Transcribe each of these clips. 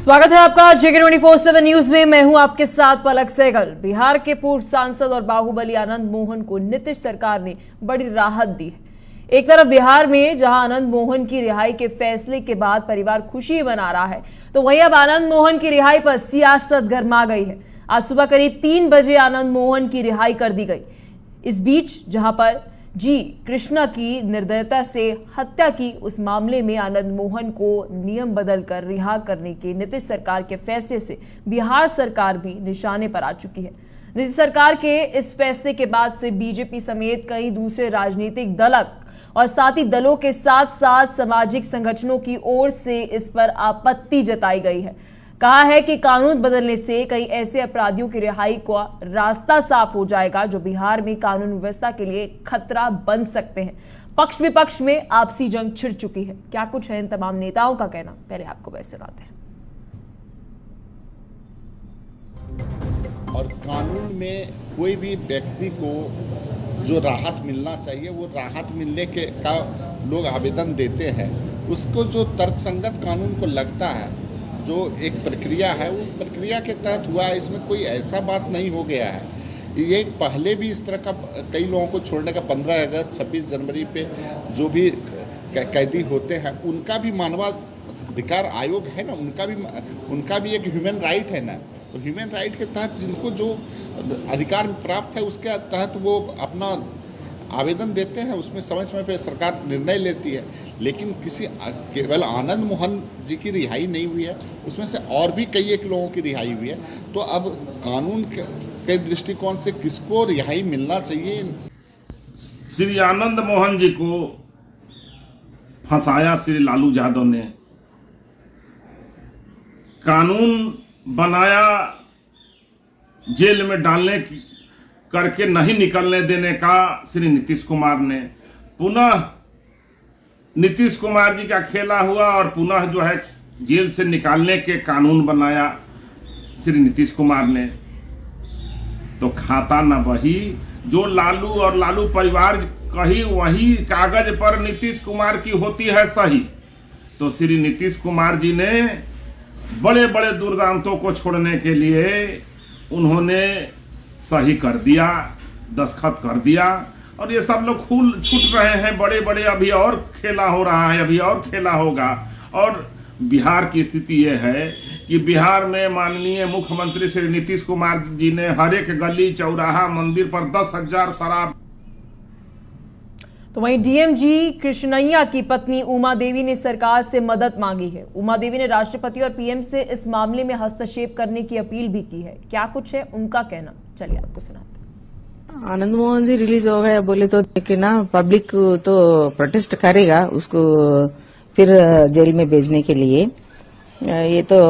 स्वागत है आपका JK 24/7 न्यूज में। मैं हूं आपके साथ पलक सहगल। बिहार के पूर्व सांसद और बाहुबली आनंद मोहन को नीतीश सरकार ने बड़ी राहत दी है। एक तरफ बिहार में जहां आनंद मोहन की रिहाई के फैसले के बाद परिवार खुशी मना रहा है, तो वहीं अब आनंद मोहन की रिहाई पर सियासत गर्मा गई है। आज सुबह करीब 3 बजे आनंद मोहन की रिहाई कर दी गई। इस बीच जहां पर जी कृष्णा की निर्दयता से हत्या की उस मामले में आनंद मोहन को नियम बदलकर रिहा करने के नीतीश सरकार के फैसले से बिहार सरकार भी निशाने पर आ चुकी है। नीतीश सरकार के इस फैसले के बाद से बीजेपी समेत कई दूसरे राजनीतिक दल और साथी दलों के साथ साथ सामाजिक संगठनों की ओर से इस पर आपत्ति जताई गई है। कहा है कि कानून बदलने से कई ऐसे अपराधियों की रिहाई का रास्ता साफ हो जाएगा जो बिहार में कानून व्यवस्था के लिए खतरा बन सकते हैं। पक्ष विपक्ष में आपसी जंग छिड़ चुकी है। क्या कुछ है इन तमाम नेताओं का कहना, पहले आपको वैसे सुनाते हैं। और कानून में कोई भी व्यक्ति को जो राहत मिलना चाहिए वो राहत मिलने के का लोग आवेदन देते हैं, उसको जो तर्कसंगत कानून को लगता है, जो एक प्रक्रिया है वो प्रक्रिया के तहत हुआ है। इसमें कोई ऐसा बात नहीं हो गया है। ये पहले भी इस तरह का कई लोगों को छोड़ने का 15 अगस्त 26 जनवरी पे जो भी कैदी होते हैं उनका भी मानवाधिकार आयोग है ना, उनका भी एक ह्यूमन राइट है ना। तो ह्यूमन राइट के तहत जिनको जो अधिकार प्राप्त है उसके तहत वो अपना आवेदन देते हैं, उसमें समय समय पे सरकार निर्णय लेती है। लेकिन केवल आनंद मोहन जी की रिहाई नहीं हुई है, उसमें से और भी कई एक लोगों की रिहाई हुई है। तो अब कानून के दृष्टिकोण से किसको रिहाई मिलना चाहिए? श्री आनंद मोहन जी को फंसाया श्री लालू यादव ने, कानून बनाया जेल में डालने की करके नहीं निकलने देने का श्री नीतीश कुमार ने, पुनः नीतीश कुमार जी का खेला हुआ और पुनः जो है जेल से निकालने के कानून बनाया श्री नीतीश कुमार ने। तो खाता न वही जो लालू और लालू परिवार कही वही कागज पर नीतीश कुमार की होती है सही। तो श्री नीतीश कुमार जी ने बड़े बड़े दुर्दांतों को छोड़ने के लिए उन्होंने सही कर दिया, दस्तखत कर दिया, और ये सब लोग फूल छूट रहे हैं बड़े बड़े। अभी और खेला हो रहा है, अभी और खेला होगा। और बिहार की स्थिति ये है कि बिहार में माननीय मुख्यमंत्री श्री नीतीश कुमार जी ने हर एक गली चौराहा मंदिर पर 10,000 शराब। तो वहीं डीएम जी कृष्णैया की पत्नी उमा देवी ने सरकार से मदद मांगी है। उमा देवी ने राष्ट्रपति और पीएम से इस मामले में हस्तक्षेप करने की अपील भी की है। क्या कुछ है उनका कहना, चलिए आपको सुनाते हैं। आनंद मोहन जी रिलीज हो गए बोले तो देखिए ना, पब्लिक तो प्रोटेस्ट करेगा उसको फिर जेल में भेजने के लिए। ये तो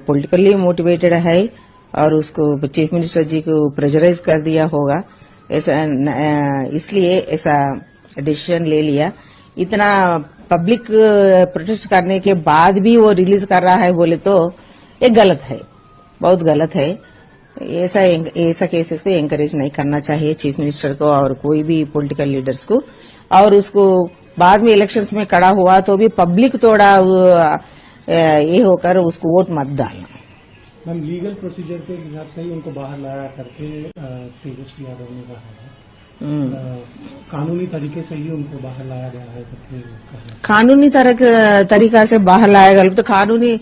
पॉलिटिकली मोटिवेटेड है और उसको चीफ मिनिस्टर जी को प्रेशराइज कर दिया होगा, ऐसा इसलिए ऐसा डिसीजन ले लिया। इतना पब्लिक प्रोटेस्ट करने के बाद भी वो रिलीज कर रहा है बोले तो ये गलत है, बहुत गलत है। ऐसा केसेस को एंकरेज नहीं करना चाहिए चीफ मिनिस्टर को और कोई भी पॉलिटिकल लीडर्स को। और उसको बाद में इलेक्शंस में खड़ा हुआ तो भी पब्लिक थोड़ा ये होकर उसको वोट मत डालना। मैम, लीगल प्रोसीजर के हिसाब से ही उनको बाहर लाया करके तेजस्वी यादव ने कहा है, कानूनी तरीके से ही उनको बाहर लाया गया है करके। कानूनी तरीका से बाहर लाया गया तो कानूनी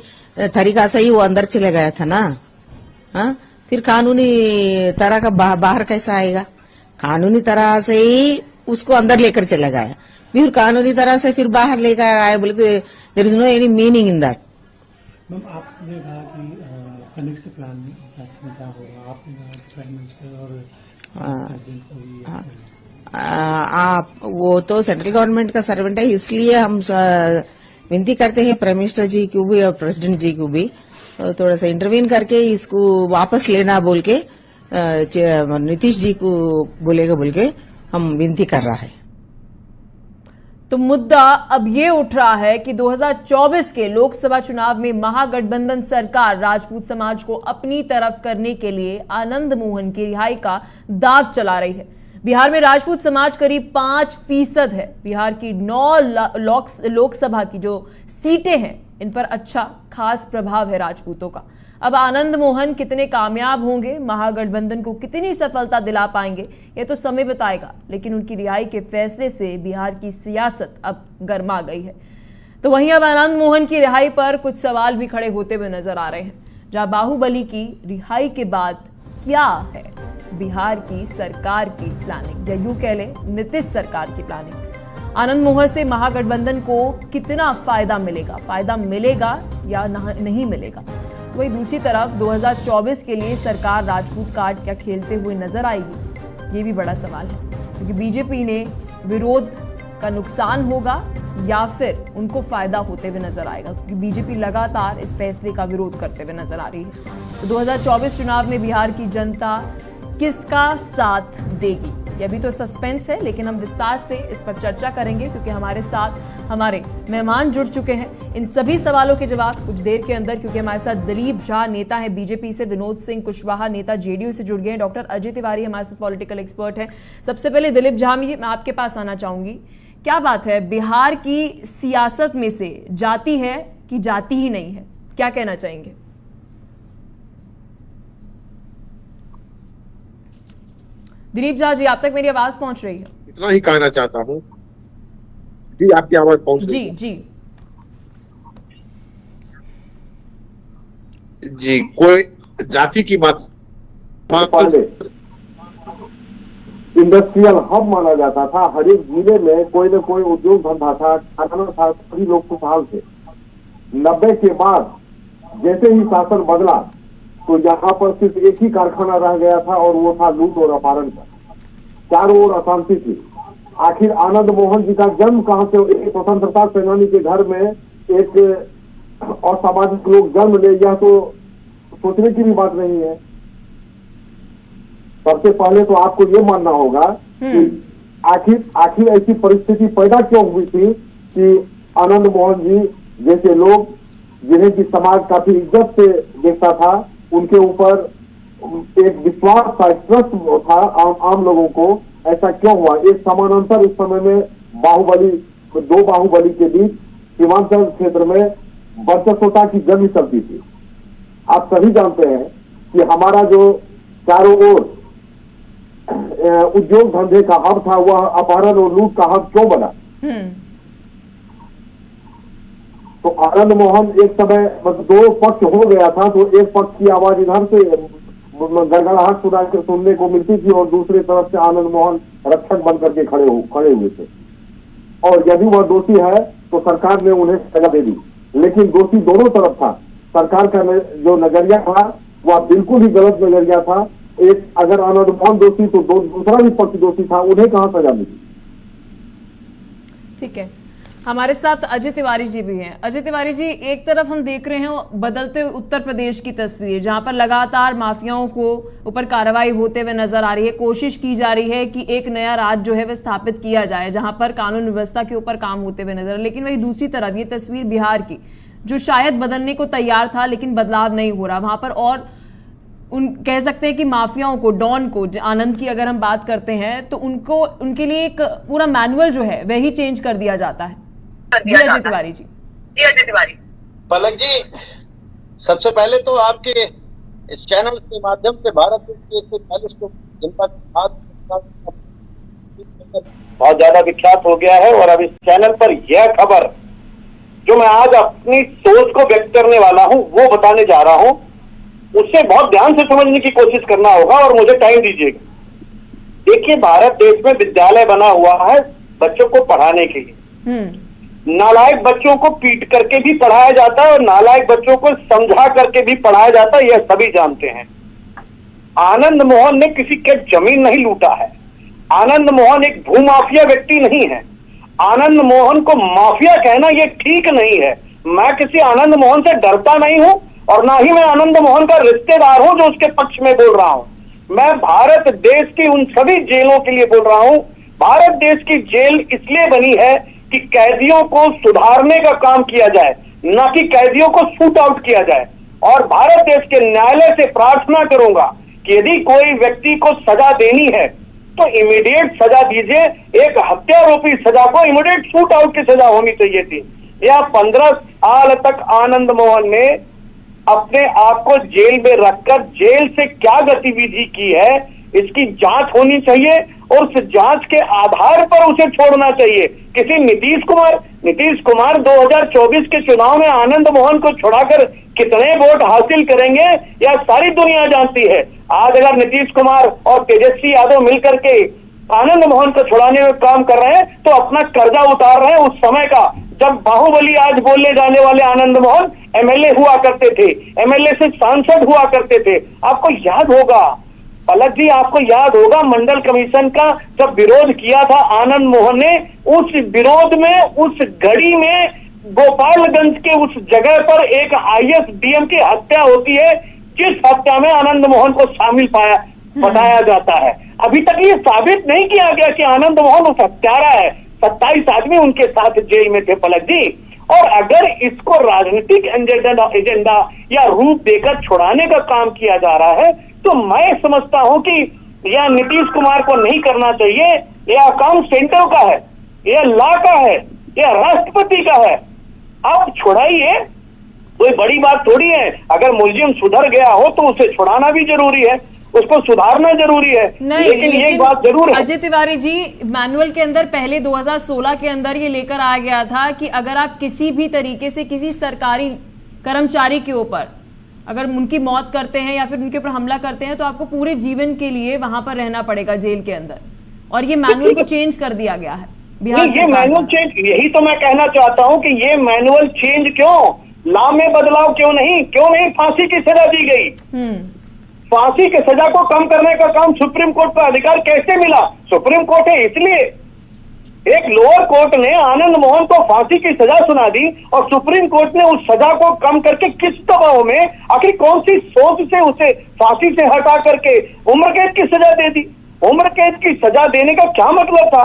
तरीका से ही वो अंदर चले गया था ना। हाँ, फिर कानूनी तरह का बाहर कैसा आएगा? कानूनी तरह से ही उसको अंदर लेकर चला गया, फिर कानूनी तरह से फिर बाहर लेकर आए बोले तो there is no any meaning in that. Ma'am, आपने कहा कि नेक्स्ट प्लान क्या होगा, आपने कहा प्राइम मिनिस्टर और आप वो तो सेंट्रल गवर्नमेंट का सर्वेंट है, इसलिए हम विनती करते हैं प्राइम मिनिस्टर जी को भी और प्रेसिडेंट जी को भी थोड़ा सा इंटरवीन करके इसको वापस लेना बोल के नीतीश जी को बोलेगा बोल के हम विनती कर रहा है। तो मुद्दा अब ये उठ रहा है कि 2024 के लोकसभा चुनाव में महागठबंधन सरकार राजपूत समाज को अपनी तरफ करने के लिए आनंद मोहन की रिहाई का दांव चला रही है। बिहार में राजपूत समाज करीब 5% है। बिहार की 9 लोकसभा की जो सीटें हैं इन पर अच्छा खास प्रभाव है राजपूतों का। अब आनंद मोहन कितने कामयाब होंगे, महागठबंधन को कितनी सफलता दिला पाएंगे, ये तो समय बताएगा। लेकिन उनकी रिहाई के फैसले से बिहार की सियासत अब गर्मा गई है। तो वहीं अब आनंद मोहन की रिहाई पर कुछ सवाल भी खड़े होते हुए नजर आ रहे हैं, जहां बाहुबली की रिहाई के बाद क्या है बिहार की सरकार की प्लानिंग, या यूं कह लें नीतीश सरकार की प्लानिंग। आनंद मोहन से महागठबंधन को कितना फायदा मिलेगा या नहीं मिलेगा। वहीं दूसरी तरफ 2024 के लिए सरकार राजपूत कार्ड क्या खेलते हुए नजर आएगी, ये भी बड़ा सवाल है, क्योंकि बीजेपी ने विरोध का नुकसान होगा या फिर उनको फायदा होते हुए नजर आएगा, क्योंकि बीजेपी लगातार इस फैसले का विरोध करते हुए नजर आ रही है। तो 2024 चुनाव में बिहार की जनता किसका साथ देगी, ये अभी तो सस्पेंस है, लेकिन हम विस्तार से इस पर चर्चा करेंगे, क्योंकि हमारे साथ हमारे मेहमान जुड़ चुके हैं इन सभी सवालों के जवाब कुछ देर के अंदर। क्योंकि हमारे साथ दिलीप झा नेता है बीजेपी से, विनोद सिंह कुशवाहा नेता जेडीयू से जुड़ गए हैं, डॉक्टर अजय तिवारी हमारे साथ पॉलिटिकल एक्सपर्ट हैं। सबसे पहले दिलीप झा, मैं आपके पास आना चाहूंगी, क्या बात है बिहार की सियासत में से जाती है कि जाती ही नहीं है, क्या कहना चाहेंगे? दिलीप झा जी, आप तक मेरी आवाज पहुंच रही है? इतना ही कहना चाहता हूं जी, आपकी आवाज पहुंच रही है? जी कोई जाति की बात इंडस्ट्रियल हब माना जाता था, हर एक जिले में कोई न कोई उद्योग धंधा था, कारखाना था, सभी लोग खुशहाल थे। 90 के बाद जैसे ही शासन बदला तो यहाँ पर सिर्फ एक ही कारखाना रह गया था और वो था लूट और अपहरण का। चारों ओर अशांति थी। आखिर आनंद मोहन जी का जन्म कहां से? एक स्वतंत्रता सेनानी के घर में एक असामाजिक लोग जन्म ले, यह तो सोचने की भी बात नहीं है। सबसे पहले तो आपको ये मानना होगा कि आखिर ऐसी परिस्थिति पैदा क्यों हुई थी कि आनंद मोहन जी जैसे लोग, जिन्हें की समाज काफी इज्जत से देखता था, उनके ऊपर एक विश्वास था, ट्रस्ट था आम लोगों को, ऐसा क्यों हुआ? एक समानांतर उस समय में दो बाहुबली के बीच सीमांचल क्षेत्र में वर्चस्वता की जंग चलती थी। आप सभी जानते हैं कि हमारा जो चारों ओर उद्योग धंधे का हब था, वह अपहरण और लूट का हब क्यों बना? तो आनंद मोहन एक समय दो पक्ष हो गया था, तो एक पक्ष की आवाज इधर से गड़गड़ाहट सुनने को मिलती थी और दूसरी तरफ से आनंद मोहन रक्षक बनकर के खड़े हुए थे। और यदि वह दोषी है तो सरकार ने उन्हें सजा दे दी, लेकिन दोषी दोनों तरफ था। सरकार का जो नजरिया था वह बिल्कुल ही गलत नजरिया था। एक अगर आनंद मोहन दोषी तो दूसरा भी पक्ष दोषी था, उन्हें कहां सजा मिली? ठीक है, हमारे साथ अजय तिवारी जी भी हैं। अजय तिवारी जी, एक तरफ हम देख रहे हैं बदलते उत्तर प्रदेश की तस्वीर, जहां पर लगातार माफियाओं को ऊपर कार्रवाई होते हुए नजर आ रही है। कोशिश की जा रही है कि एक नया राज्य जो है वह स्थापित किया जाए, जहां पर कानून व्यवस्था के ऊपर काम होते हुए नजर। लेकिन वही दूसरी तरफ ये तस्वीर बिहार की, जो शायद बदलने को तैयार था लेकिन बदलाव नहीं हो रहा, वहां पर और कह सकते हैं कि माफियाओं को, डॉन को, आनंद की अगर हम बात करते हैं तो उनके लिए एक पूरा मैनुअल जो है वही चेंज कर दिया जाता है। जी अजय तिवारी जी। पलक जी, सबसे पहले तो आपके इस चैनल के माध्यम से भारत के 140 जनता बहुत ज्यादा विख्यात हो गया है। और अब इस चैनल पर यह खबर जो मैं आज अपनी सोच को व्यक्त करने वाला हूं वो बताने जा रहा हूं, उससे बहुत ध्यान से समझने की कोशिश करना होगा और मुझे टाइम दीजिएगा। देखिए, भारत देश में विद्यालय बना हुआ है बच्चों को पढ़ाने के लिए। नालायक बच्चों को पीट करके भी पढ़ाया जाता है और नालायक बच्चों को समझा करके भी पढ़ाया जाता है, यह सभी जानते हैं। आनंद मोहन ने किसी के जमीन नहीं लूटा है। आनंद मोहन एक भूमाफिया व्यक्ति नहीं है। आनंद मोहन को माफिया कहना यह ठीक नहीं है। मैं किसी आनंद मोहन से डरता नहीं हूं और ना ही मैं आनंद मोहन का रिश्तेदार हूं जो उसके पक्ष में बोल रहा हूं। मैं भारत देश की उन सभी जेलों के लिए बोल रहा हूं। भारत देश की जेल इसलिए बनी है कि कैदियों को सुधारने का काम किया जाए, ना कि कैदियों को शूट आउट किया जाए। और भारत देश के न्यायालय से प्रार्थना करूंगा कि यदि कोई व्यक्ति को सजा देनी है तो इमीडिएट सजा दीजिए। एक हत्यारोपी सजा को इमीडिएट शूट आउट की सजा होनी चाहिए थी। या 15 साल तक आनंद मोहन ने अपने आप को जेल में रखकर जेल से क्या गतिविधि की है इसकी जांच होनी चाहिए और उस जांच के आधार पर उसे छोड़ना चाहिए। किसी नीतीश कुमार 2024 के चुनाव में आनंद मोहन को छुड़ाकर कितने वोट हासिल करेंगे यह सारी दुनिया जानती है। आज अगर नीतीश कुमार और तेजस्वी यादव मिलकर के आनंद मोहन को छुड़ाने में काम कर रहे हैं तो अपना कर्जा उतार रहे हैं उस समय का जब बाहुबली आज बोलने जाने वाले आनंद मोहन एमएलए हुआ करते थे, एमएलए से सांसद हुआ करते थे। आपको याद होगा पलक जी, आपको याद होगा मंडल कमीशन का जब विरोध किया था आनंद मोहन ने, उस विरोध में उस घड़ी में गोपालगंज के उस जगह पर एक आईएसडीएम की हत्या होती है जिस हत्या में आनंद मोहन को शामिल बताया जाता है। अभी तक ये साबित नहीं किया गया कि आनंद मोहन उस हत्यारा है। 27 आदमी उनके साथ जेल में थे पलक जी। और अगर इसको राजनीतिक एजेंडा या रूप देकर छुड़ाने का काम किया जा रहा है तो मैं समझता हूं कि यह नीतीश कुमार को नहीं करना चाहिए। यह काम सेंटर का है, यह लॉ का है, यह राष्ट्रपति का है। आप छुड़ाइए, कोई बड़ी बात थोड़ी है। अगर मुलजिम सुधर गया हो तो उसे छुड़ाना भी जरूरी है, उसको सुधारना जरूरी है। लेकिन एक बात जरूर है अजय तिवारी जी, मैनुअल के अंदर पहले 2016 के अंदर ये लेकर आ गया था कि अगर आप किसी भी तरीके से किसी सरकारी कर्मचारी के ऊपर अगर उनकी मौत करते हैं या फिर उनके ऊपर हमला करते हैं तो आपको पूरे जीवन के लिए वहां पर रहना पड़ेगा जेल के अंदर। और ये मैनुअल को चेंज कर दिया गया है बिहार ये मैनुअल चेंज, यही तो मैं कहना चाहता हूं कि ये मैनुअल चेंज क्यों, लॉ में बदलाव क्यों नहीं फांसी की सजा दी गई। फांसी की सजा को कम करने का काम सुप्रीम कोर्ट पर अधिकार कैसे मिला? सुप्रीम कोर्ट है इसलिए। एक लोअर कोर्ट ने आनंद मोहन को फांसी की सजा सुना दी और सुप्रीम कोर्ट ने उस सजा को कम करके किस दबाव में, आखिर कौन सी सोच से उसे फांसी से हटा करके उम्र कैद की सजा दे दी? उम्र कैद की सजा देने का क्या मतलब था?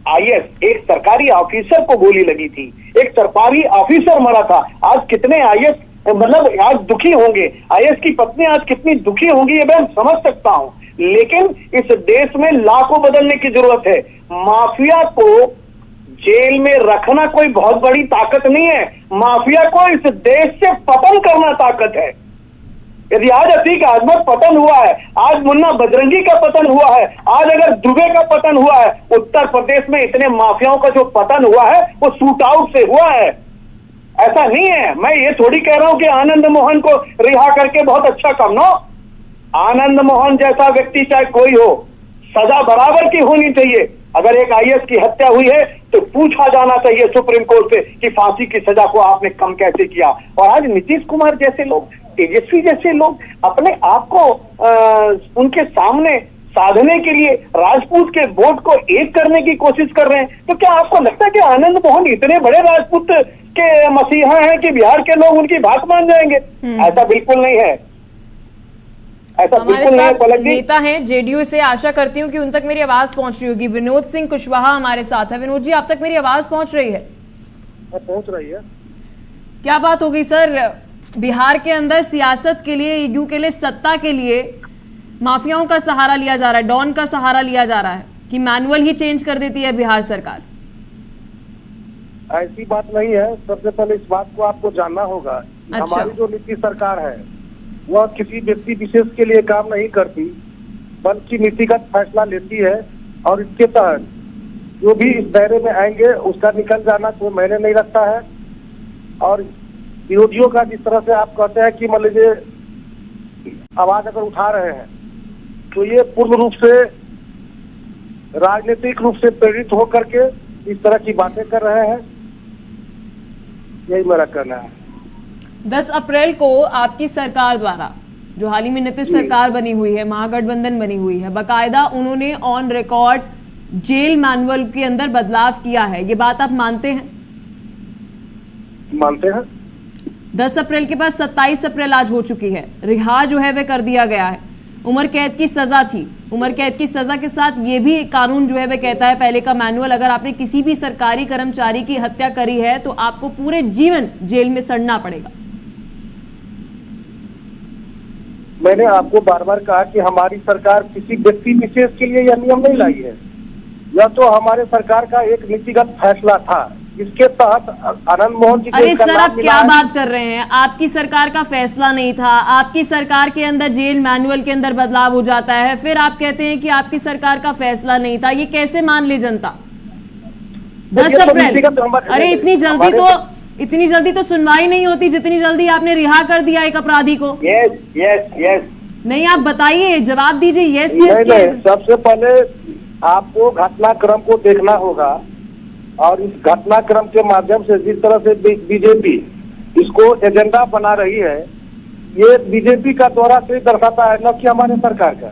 आईएएस एक सरकारी ऑफिसर को गोली लगी थी, एक सरकारी ऑफिसर मरा था। आज कितने आईएएस मतलब आज दुखी होंगे, आईएएस की पत्नी आज कितनी दुखी होंगी ये मैं समझ सकता हूं। लेकिन इस देश में लॉ को बदलने की जरूरत है। माफिया को जेल में रखना कोई बहुत बड़ी ताकत नहीं है, माफिया को इस देश से पतन करना ताकत है। यदि आज अतीक आजमत पतन हुआ है, आज मुन्ना बजरंगी का पतन हुआ है, आज अगर दुबे का पतन हुआ है, उत्तर प्रदेश में इतने माफियाओं का जो पतन हुआ है वो शूट आउट से हुआ है। ऐसा नहीं है। मैं ये थोड़ी कह रहा हूं कि आनंद मोहन को रिहा करके बहुत अच्छा काम, नो। आनंद मोहन जैसा व्यक्ति चाहे कोई हो, सजा बराबर की होनी चाहिए। अगर एक आईएएस की हत्या हुई है तो पूछा जाना चाहिए सुप्रीम कोर्ट से कि फांसी की सजा को आपने कम कैसे किया। और आज नीतीश कुमार जैसे लोग, तेजस्वी जैसे लोग अपने आप को उनके सामने साधने के लिए राजपूत के वोट को एक करने की कोशिश कर रहे हैं, तो क्या आपको लगता है कि आनंद मोहन इतने बड़े राजपूत के मसीहा हैं कि बिहार के लोग उनकी बात मान जाएंगे? ऐसा बिल्कुल नहीं है, ऐसा बिल्कुल नहीं है पलक जी। नेता हैं जेडीयू से, आशा करती हूँ कि उन तक मेरी आवाज पहुंच रही होगी। विनोद सिंह कुशवाहा हमारे साथ है। विनोद जी, आप तक मेरी आवाज पहुंच रही है? पहुंच रही है। क्या बात हो गई सर, बिहार के अंदर सियासत के लिए, यू के लिए, सत्ता के लिए माफियाओं का सहारा लिया जा रहा है, डॉन का सहारा लिया जा रहा है कि मैनुअल ही चेंज कर देती है बिहार सरकार? ऐसी बात नहीं है। सबसे पहले इस बात को आपको जानना होगा। अच्छा। हमारी जो नीतीश सरकार है वह किसी व्यक्ति विशेष के लिए काम नहीं करती, बल्कि नीतिगत फैसला लेती है और इसके तहत जो भी इस दायरे में आएंगे उसका निकल जाना कोई मायने नहीं रखता है। और विरोधियों का जिस तरह से आप कहते हैं कि मान लीजिए आवाज अगर उठा रहे हैं तो ये पूर्ण रूप से राजनीतिक रूप से प्रेरित होकर के इस तरह की बातें कर रहे हैं। यही मेरा कहना है। 10 अप्रैल को आपकी सरकार द्वारा, जो हाल ही में नीतीश सरकार बनी हुई है, महागठबंधन बनी हुई है, बकायदा उन्होंने ऑन रिकॉर्ड जेल मैनुअल के अंदर बदलाव किया है। ये बात आप मानते हैं? मानते हैं। 10 अप्रैल के बाद 27 अप्रैल आज हो चुकी है, रिहा जो है वह कर दिया गया है। उम्र कैद की सजा थी, उम्र कैद की सजा के साथ ये भी कानून जो है वह कहता है, पहले का मैनुअल, अगर आपने किसी भी सरकारी कर्मचारी की हत्या करी है तो आपको पूरे जीवन जेल में सड़ना पड़ेगा। मैंने आपको बार बार कहा कि हमारी सरकार किसी व्यक्ति विशेष के लिए यह नियम नहीं लाई है। यह तो हमारे सरकार का एक नीतिगत फैसला था इसके तहत आनंद मोहन जी अरे सर, आप क्या बात कर रहे हैं? आपकी सरकार का फैसला नहीं था, आपकी सरकार के अंदर जेल मैनुअल के अंदर बदलाव हो जाता है, फिर आप कहते हैं कि आपकी सरकार का फैसला नहीं था। ये कैसे मान ली जनता? 10 अप्रैल, अरे इतनी जल्दी तो सुनवाई नहीं होती जितनी जल्दी आपने रिहा कर दिया एक अपराधी को। यस नहीं, आप बताइए, जवाब दीजिए। यस नहीं, सबसे पहले आपको घटनाक्रम को देखना होगा और इस घटनाक्रम के माध्यम से जिस तरह से बीजेपी इसको एजेंडा बना रही है, ये बीजेपी का दौरा से दर्शाता है, न कि हमारे सरकार का।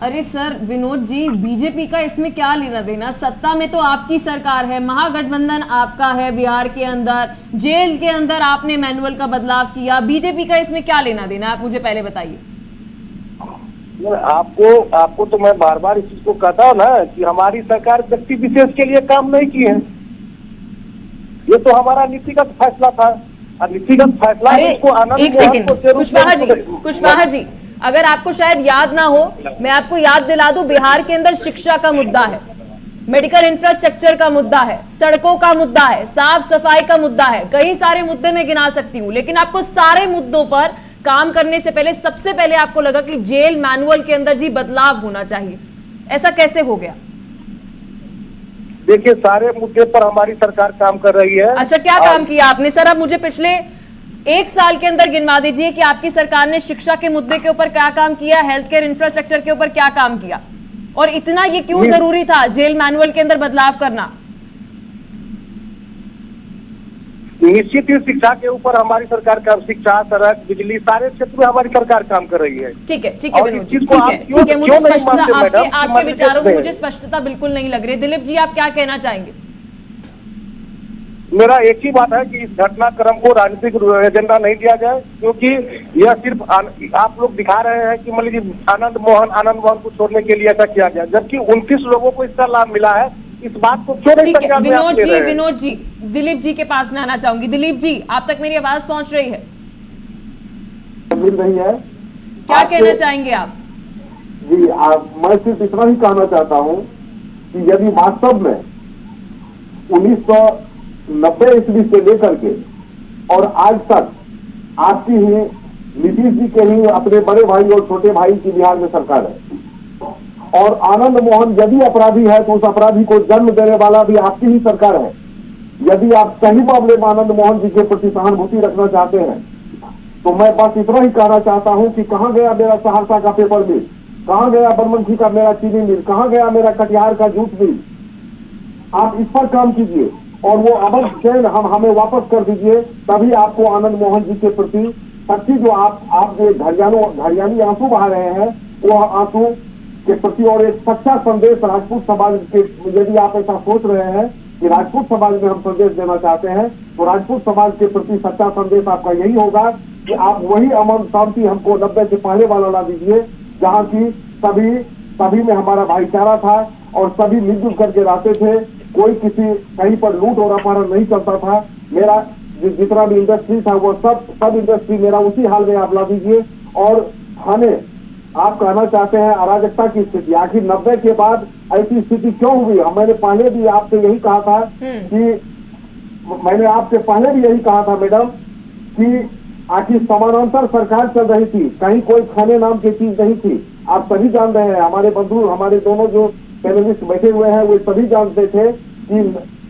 अरे सर विनोद जी, बीजेपी का इसमें क्या लेना देना? सत्ता में तो आपकी सरकार है, महागठबंधन आपका है बिहार के अंदर, जेल के अंदर आपने मैनुअल का बदलाव किया, बीजेपी का इसमें क्या लेना देना? आप मुझे पहले बताइए। आपको तो मैं बार बार इस चीज को कहता हूँ ना कि हमारी सरकार व्यक्ति विशेष के लिए काम नहीं की है। ये तो हमारा नीतिगत फैसला था और नीतिगत फैसला एक सेकंड कुशवाहा जी, अगर आपको शायद याद ना हो, मैं आपको याद दिला दूं, बिहार के अंदर शिक्षा का मुद्दा है, मेडिकल इंफ्रास्ट्रक्चर का मुद्दा है, सड़कों का मुद्दा है, साफ सफाई का मुद्दा है, कई सारे मुद्दे मैं गिना सकती हूं, लेकिन आपको सारे मुद्दों पर काम करने से पहले सबसे पहले आपको लगा कि जेल मैनुअल के अंदर जी बदलाव होना चाहिए। ऐसा कैसे हो गया? देखिए, सारे मुद्दे पर हमारी सरकार काम कर रही है। अच्छा, क्या काम किया आपने सर? अब मुझे पिछले 1 साल के अंदर गिनवा दीजिए कि आपकी सरकार ने शिक्षा के मुद्दे के ऊपर क्या काम किया, हेल्थ केयर इंफ्रास्ट्रक्चर के ऊपर क्या काम किया, और इतना ये क्यों जरूरी था जेल मैनुअल के अंदर बदलाव करना? निश्चित ही शिक्षा के ऊपर हमारी सरकार का, शिक्षा, सड़क, बिजली, सारे क्षेत्र में हमारी सरकार काम कर रही है। ठीक है विनोद जी, ठीक है, मुझे स्पष्टता, आपके विचारों में मुझे स्पष्टता बिल्कुल नहीं लग रही। दिलीप जी, आप क्या कहना चाहेंगे? मेरा एक ही बात है कि इस घटनाक्रम को राजनीतिक एजेंडा नहीं दिया जाए, क्योंकि यह सिर्फ आप लोग दिखा रहे हैं कि मान लीजिए आनंद मोहन को छोड़ने के लिए ऐसा किया गया, जबकि 29 लोगों को इसका लाभ मिला है। इस बात को क्यों नहीं सरकार में आप ले रहे हैं? विनोद जी, दिलीप जी के पास में आना चाहूंगी। दिलीप जी, आप तक मेरी आवाज पहुंच रही है? मिल रही है। क्या कहना चाहेंगे आप? जी, मैं सिर्फ इतना ही कहना चाहता हूं कि यदि वास्तव में 1990 ईस्वी से लेकर के और आज तक आपकी ही, नीतीश जी के ही अपने बड़े भाई और छोटे भाई की बिहार में सरकार है, और आनंद मोहन यदि अपराधी है तो उस अपराधी को जन्म देने वाला भी आपकी ही सरकार है। यदि आप सही मामले में आनंद मोहन जी के प्रति सहानुभूति रखना चाहते हैं तो मैं बस इतना ही कहना चाहता हूं कि कहां गया मेरा सहरसा का पेपर मिल, कहां गया बरमंखी का मेरा चीनी मिल, कहां गया मेरा कटिहार का जूट मिल? आप इस पर काम कीजिए और वो अमर चैन हमें वापस कर दीजिए, तभी आपको आनंद मोहन जी के प्रति सच्ची जो आप जो घड़ियाली आंसू बहा रहे हैं, वो आंसू के प्रति और एक सच्चा संदेश राजपूत समाज के, यदि आप ऐसा सोच रहे हैं कि राजपूत समाज में हम संदेश देना चाहते हैं, तो राजपूत समाज के प्रति सच्चा संदेश आपका यही होगा कि आप वही अमन शांति हमको 90 से पहले वाला ला दीजिए, जहाँ की सभी में हमारा भाईचारा था और सभी मिलजुल करके रहते थे, कोई किसी कहीं पर लूट और अपहरण नहीं चलता था। मेरा जितना भी इंडस्ट्री था वो सब इंडस्ट्री मेरा उसी हाल में आप ला दीजिए। और हमें आप कहना चाहते हैं अराजकता की स्थिति, आखिर 90 के बाद ऐसी स्थिति क्यों हुई? मैंने पहले भी आपसे यही कहा था मैडम कि आखिर समानांतर सरकार चल रही थी, कहीं कोई खाने नाम की चीज नहीं थी। आप सभी जान रहे हैं, हमारे बंधु, हमारे दोनों जो पैनलिस्ट बैठे हुए हैं वो सभी जानते थे कि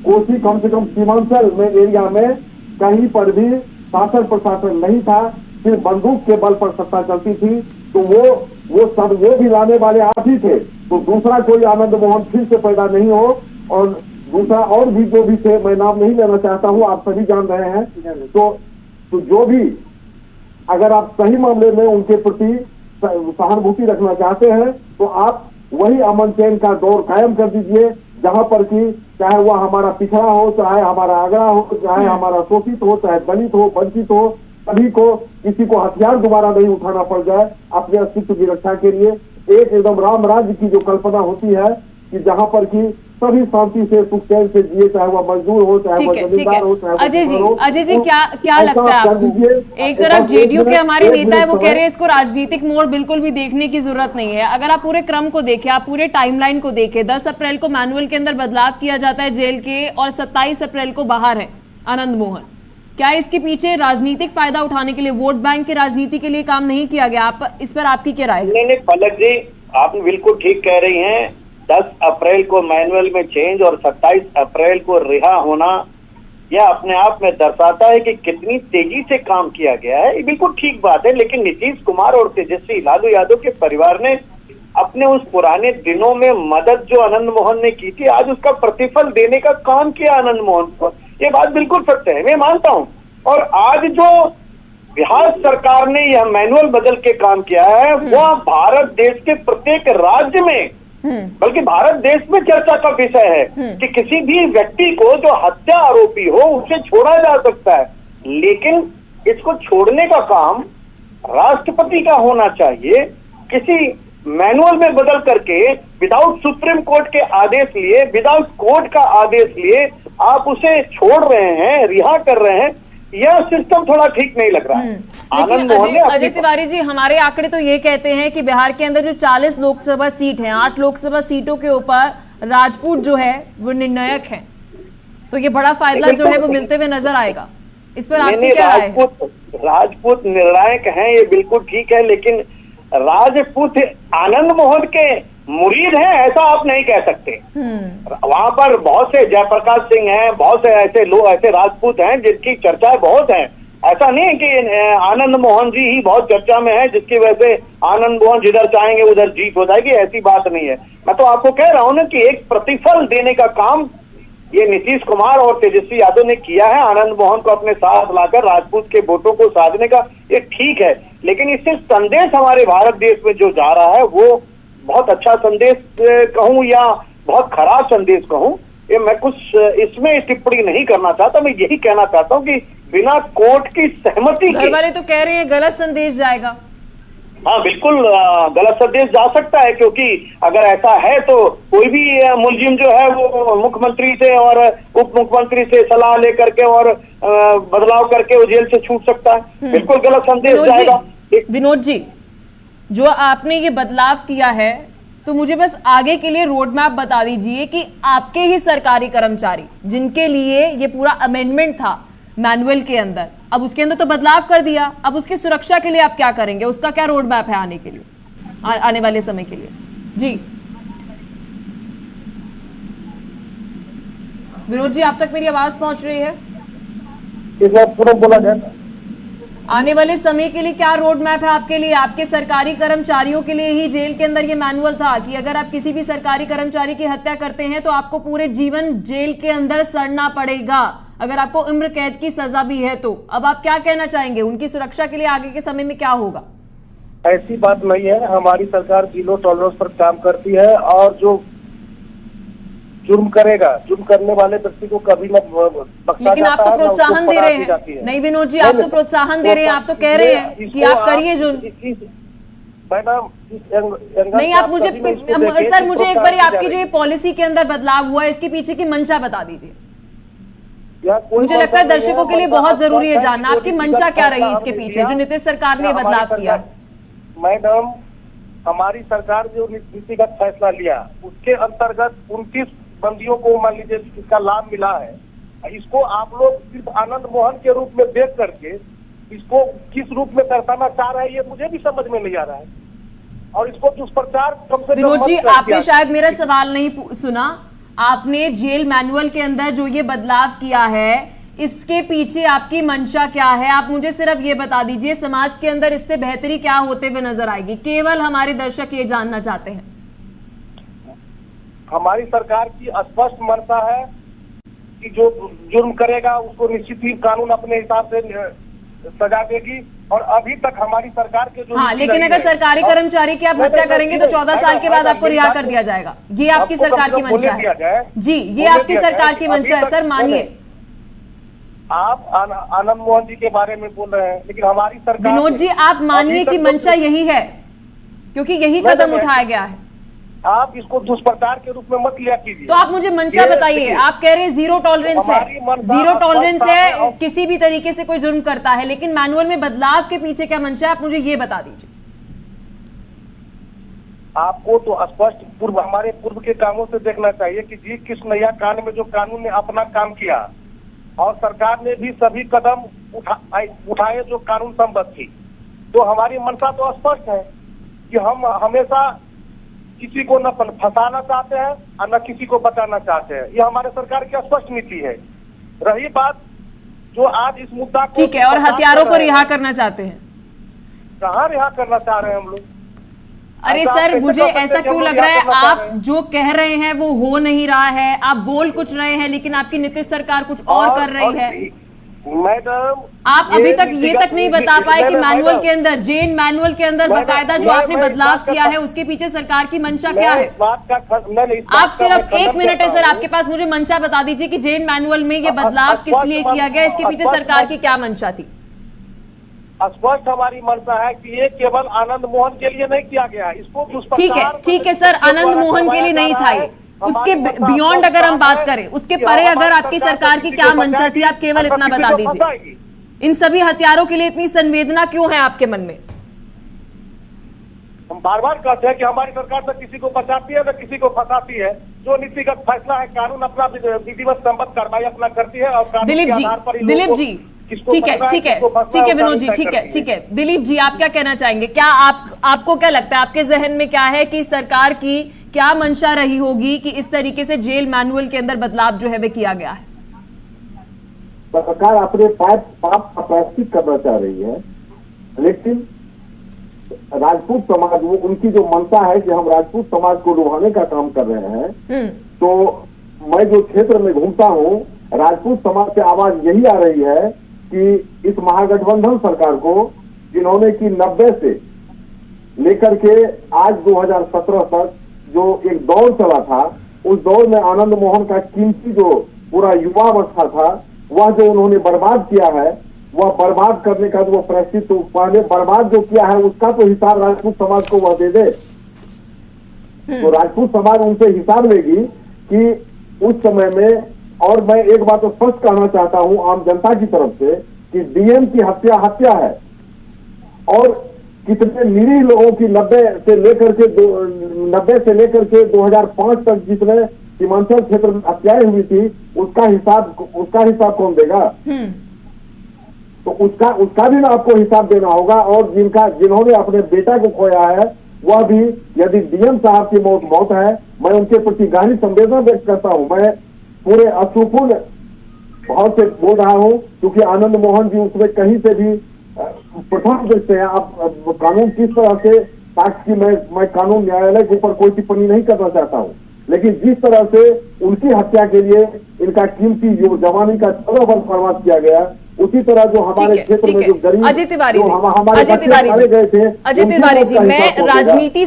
कोसी कम से कम सीमांचल में एरिया में कहीं पर भी शासन प्रशासन नहीं था, सिर्फ बंदूक के बल पर सत्ता चलती थी। तो वो भी लाने वाले आप ही थे, तो दूसरा कोई आनंद मोहन फिर से पैदा नहीं हो। और दूसरा और भी जो भी थे, मैं नाम नहीं लेना चाहता हूँ, आप सभी जान रहे हैं। तो जो भी, अगर आप सही मामले में उनके प्रति सहानुभूति रखना चाहते हैं तो आप वही अमन चैन का दौर कायम कर दीजिए, जहां पर कि चाहे वह हमारा पिछड़ा हो, चाहे हमारा आगरा हो, चाहे हमारा शोषित हो, चाहे दलित हो, वंचित हो, सभी को, किसी को हथियार दोबारा नहीं उठाना पड़ जाए अपने अस्तित्व की रक्षा के लिए। एकदम राम राज्य की जो कल्पना होती है कि जहां पर कि सभी शांति से सुख चैन से जिए, चाहे वह मजदूर हो, चाहे वह ठीक है जमींदार हो, चाहे वह अजय जी, किसान हो। अजय जी तो क्या ऐसा लगता है कर आपको? दीजिए। एक तरफ जेडीयू के हमारे नेता है, वो कह रहे हैं हैं इसको राजनीतिक मोड़ बिल्कुल भी देखने की जरूरत नहीं है। अगर आप पूरे क्रम को देखें, आप पूरे टाइमलाइन को देखें, 10 अप्रैल को मैनुअल के अंदर बदलाव किया जाता है जेल के, और 27 अप्रैल को बाहर है आनंद मोहन। क्या इसके पीछे राजनीतिक फायदा उठाने के लिए, वोट बैंक की राजनीति के लिए काम नहीं किया गया? आप इस पर आपकी क्या राय है? नहीं पलक जी, आप बिल्कुल ठीक कह रही हैं। 10 अप्रैल को मैनुअल में चेंज और 27 अप्रैल को रिहा होना, यह अपने आप में दर्शाता है कि कितनी तेजी से काम किया गया है। ये बिल्कुल ठीक बात है, लेकिन नीतीश कुमार और तेजस्वी लालू यादव के परिवार ने अपने उस पुराने दिनों में मदद जो आनंद मोहन ने की थी, आज उसका प्रतिफल देने का काम किया आनंद मोहन को। ये बात बिल्कुल सत्य है, मैं मानता हूं। और आज जो बिहार सरकार ने यह मैनुअल बदल के काम किया है, वह भारत देश के प्रत्येक राज्य में, बल्कि भारत देश में चर्चा का विषय है कि किसी भी व्यक्ति को जो हत्या आरोपी हो उसे छोड़ा जा सकता है, लेकिन इसको छोड़ने का काम राष्ट्रपति का होना चाहिए। किसी मैनुअल में बदल करके विदाउट सुप्रीम कोर्ट के आदेश लिए, विदाउट कोर्ट का आदेश लिए आप उसे छोड़ रहे हैं, रिहा कर रहे हैं, यह सिस्टम थोड़ा ठीक नहीं लग रहा है। आनंद मोहन ने अजय तिवारी जी, हमारे आंकड़े तो ये कहते हैं कि बिहार के अंदर जो 40 लोकसभा सीट हैं, 8 लोकसभा सीटों के ऊपर राजपूत जो है वो निर्णायक है, तो ये बड़ा फायदा जो है वो मिलते हुए नजर आएगा। इस पर आपकी क्या राय है? राजपूत निर्णायक हैं, ये बिल्कुल ठीक है, लेकिन राजपूत आनंद मोहन के मुरीद हैं ऐसा आप नहीं कह सकते। वहां पर बहुत से जयप्रकाश सिंह हैं, बहुत से ऐसे लोग, ऐसे राजपूत हैं जिनकी चर्चाएं बहुत हैं। ऐसा नहीं है कि आनंद मोहन जी ही बहुत चर्चा में है जिसकी वजह से आनंद मोहन जिधर चाहेंगे उधर जीत हो जाएगी, ऐसी बात नहीं है। मैं तो आपको कह रहा हूं ना कि एक प्रतिफल देने का काम ये नीतीश कुमार और तेजस्वी यादव ने किया है, आनंद मोहन को अपने साथ लाकर राजपूत के वोटों को साधने का। ये ठीक है, लेकिन इससे संदेश हमारे भारत देश में जो जा रहा है वो बहुत अच्छा संदेश कहूं या बहुत खराब संदेश कहूं, ये मैं कुछ इसमें टिप्पणी नहीं करना चाहता। मैं यही कहना चाहता हूं कि बिना कोर्ट की सहमति के, घर वाले तो कह रहे हैं गलत संदेश जाएगा। हाँ बिल्कुल गलत संदेश जा सकता है, क्योंकि अगर ऐसा है तो कोई भी मुलजिम जो है वो मुख्यमंत्री से और उप मुख्यमंत्री से सलाह लेकर के और बदलाव करके वो जेल से छूट सकता है। बिल्कुल गलत संदेश जाएगा। विनोद जी, जो आपने ये बदलाव किया है, तो मुझे बस आगे के लिए रोड मैप बता दीजिए कि आपके ही सरकारी कर्मचारी जिनके लिए ये पूरा अमेंडमेंट था मैनुअल के अंदर, अब उसके अंदर तो बदलाव कर दिया, अब उसकी सुरक्षा के लिए आप क्या करेंगे? उसका क्या रोड मैप है आने के लिए, आने वाले समय के लिए? जी विनोद जी, आप तक मेरी आवाज पहुंच रही है? बोला जाए आने वाले समय के लिए क्या रोड मैप है आपके लिए? आपके सरकारी कर्मचारियों के लिए ही जेल के अंदर ये मैनुअल था कि अगर आप किसी भी सरकारी कर्मचारी की हत्या करते हैं तो आपको पूरे जीवन जेल के अंदर सड़ना पड़ेगा, अगर आपको उम्र कैद की सजा भी है तो। अब आप क्या कहना चाहेंगे, उनकी सुरक्षा के लिए आगे के समय में क्या होगा? ऐसी बात नहीं है, हमारी सरकार जीरो टॉलरेंस पर काम करती है और जो जुर्म करेगा, जुर्म करने वाले व्यक्ति को कभी न बख्शा लेकिन आप जाता तो है, प्रोत्साहन दे रहे हैं। नहीं विनोद जी, आप तो प्रोत्साहन दे रहे हैं, आप तो कह रहे हैं कि आप करिए जुर्म। नहीं, आप मुझे सर, मुझे एक बार आपकी जो ये पॉलिसी के अंदर बदलाव हुआ है इसके पीछे की मंशा बता दीजिए। मुझे लगता है दर्शकों के लिए बहुत जरूरी है जानना आपकी मंशा क्या रही इसके पीछे, जो नीतीश सरकार ने बदलाव किया। मैडम, हमारी सरकार जो नीतिगत फैसला लिया उसके अंतर्गत 29 बंदियों को मान लीजिए इसका लाभ मिला है। इसको आप लोग सिर्फ आनंद मोहन के रूप में देख करके इसको किस रूप में दर्शाना चाह रहे हैं ये मुझे भी समझ में नहीं आ रहा है, और इसको दुष्प्रचार कम से कम। विनोद जी, आपने शायद मेरा सवाल नहीं सुना। आपने जेल मैनुअल के अंदर जो ये बदलाव किया है इसके पीछे आपकी मंशा क्या है? आप मुझे सिर्फ ये बता दीजिए, समाज के अंदर इससे बेहतरी क्या होते हुए नजर आएगी? केवल हमारे दर्शक ये जानना चाहते हैं। हमारी सरकार की स्पष्ट मंशा है कि जो जुर्म करेगा उसको निश्चित ही कानून अपने हिसाब से सजा देगी, और अभी तक हमारी सरकार के जो हाँ, लेकिन अगर सरकारी कर्मचारी की आप हत्या करेंगे तो 14 साल के बाद आपको रिहा कर दिया जाएगा। ये आपकी सरकार की मंशा है जी, ये आपकी सरकार की मंशा है सर, मानिए। आप आनंद मोहन जी के बारे में बोल रहे हैं, लेकिन हमारी सरकार। विनोद जी, आप मानिए कि मंशा यही है, क्योंकि यही कदम उठाया गया है। आप इसको दुष्प्रचार के रूप में मत लिया कीजिए। तो आप मुझे मंशा बताइए। आप कह रहे हैं जीरो टॉलरेंस है, जीरो टॉलरेंस है, किसी भी तरीके से कोई जुर्म करता है, लेकिन मैनुअल में बदलाव के पीछे क्या मंशा है, आप मुझे ये बता दीजिए। आपको तो स्पष्ट हमारे पूर्व के कामों से देखना चाहिए कि जी किस नया कांड में जो कानून ने अपना काम किया और सरकार ने भी सभी कदम उठाए जो कानून सम्मत थी। तो हमारी मंशा तो स्पष्ट है कि हम हमेशा किसी को न फंसाना चाहते हैं और न किसी को बचाना चाहते हैं। ये हमारे सरकार की स्पष्ट नीति है। रही बात जो आज इस मुद्दा को, ठीक है, और हथियारों को रिहा करना चाहते हैं, कहाँ रिहा करना चाह रहे हैं हम लोग? अरे सर, मुझे ऐसा क्यों लग रहा है आप जो कह रहे हैं वो हो नहीं रहा है। आप बोल कुछ रहे हैं लेकिन आपकी नीतीश सरकार कुछ और कर रही है। मैडम, आप अभी तक ये तक नहीं बता पाए कि मैनुअल के अंदर, जेन मैनुअल के अंदर बाकायदा जो आपने बदलाव किया है उसके पीछे सरकार की मंशा क्या है। आप सिर्फ 1 मिनट है सर आपके पास, मुझे मंशा बता दीजिए कि जेन मैनुअल में ये बदलाव किस लिए किया गया, इसके पीछे सरकार की क्या मंशा थी। स्पष्ट हमारी मंशा है कि ये केवल आनंद मोहन के लिए नहीं किया गया, इसको ठीक है सर, आनंद मोहन के लिए नहीं था ये, उसके बियॉन्ड अगर हम बात करें, उसके परे अगर आपकी सरकार की क्या मंशा थी, आप केवल इतना बता दीजिए। इन सभी हथियारों के लिए इतनी संवेदना क्यों है आपके मन में? हम बार बार कहते हैं कि हमारी सरकार न किसी को बचाती है न किसी को फंसाती है। जो नीतिगत फैसला है कानून अपना विधिवत सम्मत कार्रवाई अपना करती है। और दिलीप जी ठीक है विनोद जी, ठीक है दिलीप जी, आप क्या कहना चाहेंगे? क्या आपको क्या लगता है, आपके जहन में क्या है कि सरकार की क्या मंशा रही होगी कि इस तरीके से जेल मैनुअल के अंदर बदलाव जो है वे किया गया है? सरकार अपने पाप का प्रायश्चित करना चाह रही है, लेकिन राजपूत समाज, वो उनकी जो मंशा है कि हम राजपूत समाज को लुभाने का काम कर रहे हैं। तो मैं जो क्षेत्र में घूमता हूँ, राजपूत समाज से आवाज यही आ रही है कि इस महागठबंधन सरकार को, जिन्होंने कि 90 से लेकर के आज 2017 तक जो एक दौर चला था, उस दौर में आनंद मोहन का कीमती जो पूरा युवावस्था था, वह जो उन्होंने बर्बाद किया है, वह बर्बाद करने का जो प्रायश्चित तो पहले बर्बाद जो किया है उसका तो हिसाब राजपूत समाज को वह दे दे। तो राजपूत समाज उनसे हिसाब लेगी कि उस समय में। और मैं एक बात तो स्पष्ट कहना चाहता हूं आम जनता की तरफ से कि डीएम की हत्या है और कितने निरीह लोगों की 90 से लेकर के 2005 तक जितने सीमांचल क्षेत्र में हत्याएं हुई थी, उसका हिसाब कौन देगा? तो उसका भी ना आपको हिसाब देना होगा। और जिन्होंने अपने बेटा को खोया है, वह भी, यदि डीएम साहब की मौत है, मैं उनके प्रति गहरी संवेदना व्यक्त करता हूं। मैं पूरे अश्रुपूर्ण भाव से बोल रहा हूं, क्योंकि आनंद मोहन जी उसमें कहीं से भी प्रथम दृष्टि है। आप कानून किस तरह से, ताकि मैं कानून न्यायालय के ऊपर कोई टिप्पणी नहीं करना चाहता हूं, लेकिन जिस तरह से उनकी हत्या के लिए इनका कीमती जो जवानी का 14 वर्ष बर्बाद किया गया, उसी तरह जो हमारे क्षेत्र में जो गरीब अजय तिवारी जी, गए थे, अजय तिवारी जी, मैं राजनीति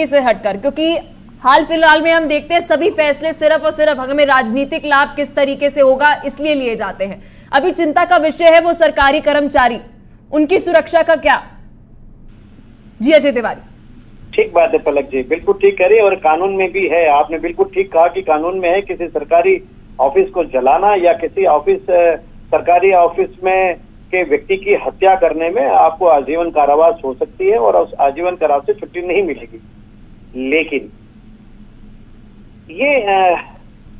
से हटकर क्योंकि हाल फिलहाल में हम देखते हैं सभी फैसले सिर्फ और सिर्फ हमें राजनीतिक लाभ किस तरीके से होगा इसलिए लिए जाते हैं। अभी चिंता का विषय है वो सरकारी कर्मचारी, उनकी सुरक्षा का क्या? जी अजय तिवारी। ठीक बात है पलक जी, बिल्कुल ठीक कह रही है और कानून में भी है। आपने बिल्कुल ठीक कहा कि कानून में है किसी सरकारी ऑफिस को जलाना या किसी सरकारी ऑफिस में के व्यक्ति की हत्या करने में आपको आजीवन कारावास हो सकती है और उस आजीवन कारावास से छुट्टी नहीं मिलेगी। लेकिन ये